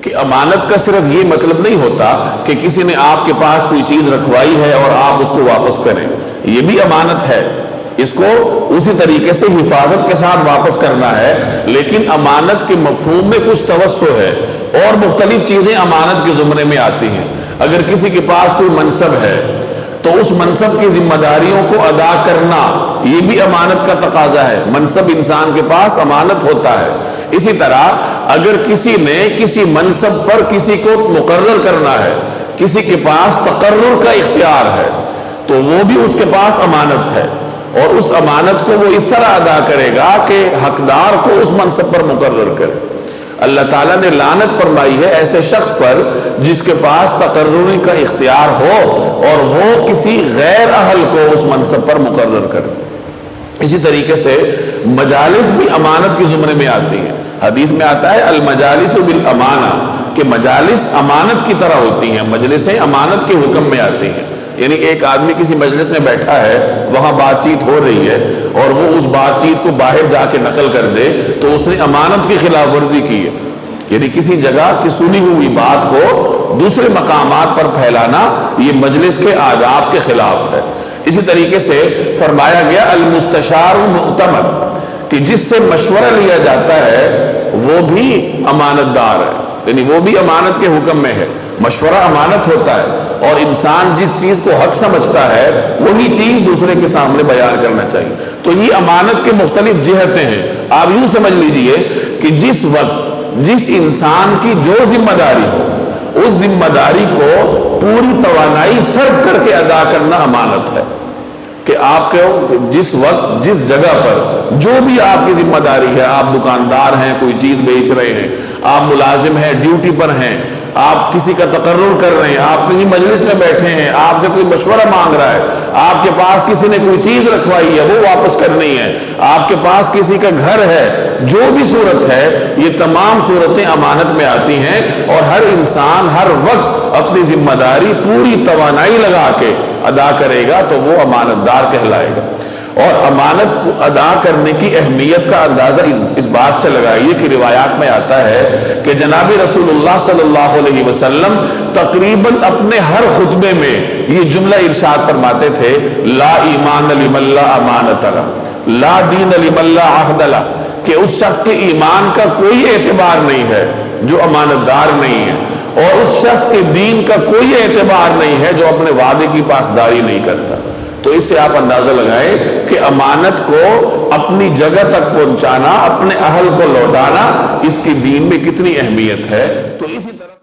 کہ امانت کا صرف یہ مطلب نہیں ہوتا کہ کسی نے آپ کے پاس کوئی چیز رکھوائی ہے اور آپ اس کو واپس کریں، یہ بھی امانت ہے، اس کو اسی طریقے سے حفاظت کے ساتھ واپس کرنا ہے، لیکن امانت کے مفہوم میں کچھ توسع ہے اور مختلف چیزیں امانت کے زمرے میں آتی ہیں۔ اگر کسی کے پاس کوئی منصب ہے تو اس منصب کی ذمہ داریوں کو ادا کرنا یہ بھی امانت کا تقاضا ہے، منصب انسان کے پاس امانت ہوتا ہے۔ اسی طرح اگر کسی نے کسی منصب پر کسی کو مقرر کرنا ہے، کسی کے پاس تقرر کا اختیار ہے تو وہ بھی اس کے پاس امانت ہے، اور اس امانت کو وہ اس طرح ادا کرے گا کہ حقدار کو اس منصب پر مقرر کرے۔ اللہ تعالیٰ نے لعنت فرمائی ہے ایسے شخص پر جس کے پاس تقرری کا اختیار ہو اور وہ کسی غیر اہل کو اس منصب پر مقرر کرے۔ اسی طریقے سے مجالس بھی امانت کے زمرے میں آتی ہیں۔ حدیث میں آتا ہے المجالس بالامانہ، کہ مجالس امانت کی طرح ہوتی ہیں، مجلسیں امانت کے حکم میں آتی ہیں۔ یعنی ایک آدمی کسی مجلس میں بیٹھا ہے، وہاں بات چیت ہو رہی ہے اور وہ اس بات چیت کو باہر جا کے نقل کر دے تو اس نے امانت کی خلاف ورزی کی ہے۔ یعنی کسی جگہ کی سنی ہوئی بات کو دوسرے مقامات پر پھیلانا یہ مجلس کے آداب کے خلاف ہے۔ اسی طریقے سے فرمایا گیا المستشار المؤتمن، کہ جس سے مشورہ لیا جاتا ہے وہ بھی امانت دار ہے، یعنی وہ بھی امانت کے حکم میں ہے۔ مشورہ امانت ہوتا ہے اور انسان جس چیز کو حق سمجھتا ہے وہی چیز دوسرے کے سامنے بیان کرنا چاہیے۔ تو یہ امانت کے مختلف جہتیں ہیں۔ آپ یوں سمجھ لیجئے کہ جس وقت جس انسان کی جو ذمہ داری ہو اس ذمہ داری کو پوری توانائی صرف کر کے ادا کرنا امانت ہے، کہ آپ کو جس وقت جس جگہ پر جو بھی آپ کی ذمہ داری ہے، آپ دکاندار ہیں، کوئی چیز بیچ رہے ہیں، آپ ملازم ہیں، ڈیوٹی پر ہیں، آپ کسی کا تقرر کر رہے ہیں، آپ کسی مجلس میں بیٹھے ہیں، آپ سے کوئی مشورہ مانگ رہا ہے، آپ کے پاس کسی نے کوئی چیز رکھوائی ہے وہ واپس کرنی ہے، آپ کے پاس کسی کا گھر ہے، جو بھی صورت ہے یہ تمام صورتیں امانت میں آتی ہیں، اور ہر انسان ہر وقت اپنی ذمہ داری پوری توانائی لگا کے ادا کرے گا تو وہ امانت دار کہلائے گا۔ اور امانت کو ادا کرنے کی اہمیت کا اندازہ اس بات سے لگائیے کہ روایات میں آتا ہے کہ جناب رسول اللہ صلی اللہ علیہ وسلم تقریباً اپنے ہر خطبے میں یہ جملہ ارشاد فرماتے تھے، لا ایمان لمن لا امانت لہ، لا دین لمن لا عہد لہ، کہ اس شخص کے ایمان کا کوئی اعتبار نہیں ہے جو امانت دار نہیں ہے، اور اس شخص کے دین کا کوئی اعتبار نہیں ہے جو اپنے وعدے کی پاسداری نہیں کرتا۔ تو اس سے آپ اندازہ لگائیں کہ امانت کو اپنی جگہ تک پہنچانا، اپنے اہل کو لوٹانا، اس کی دین میں کتنی اہمیت ہے۔ تو اسی طرح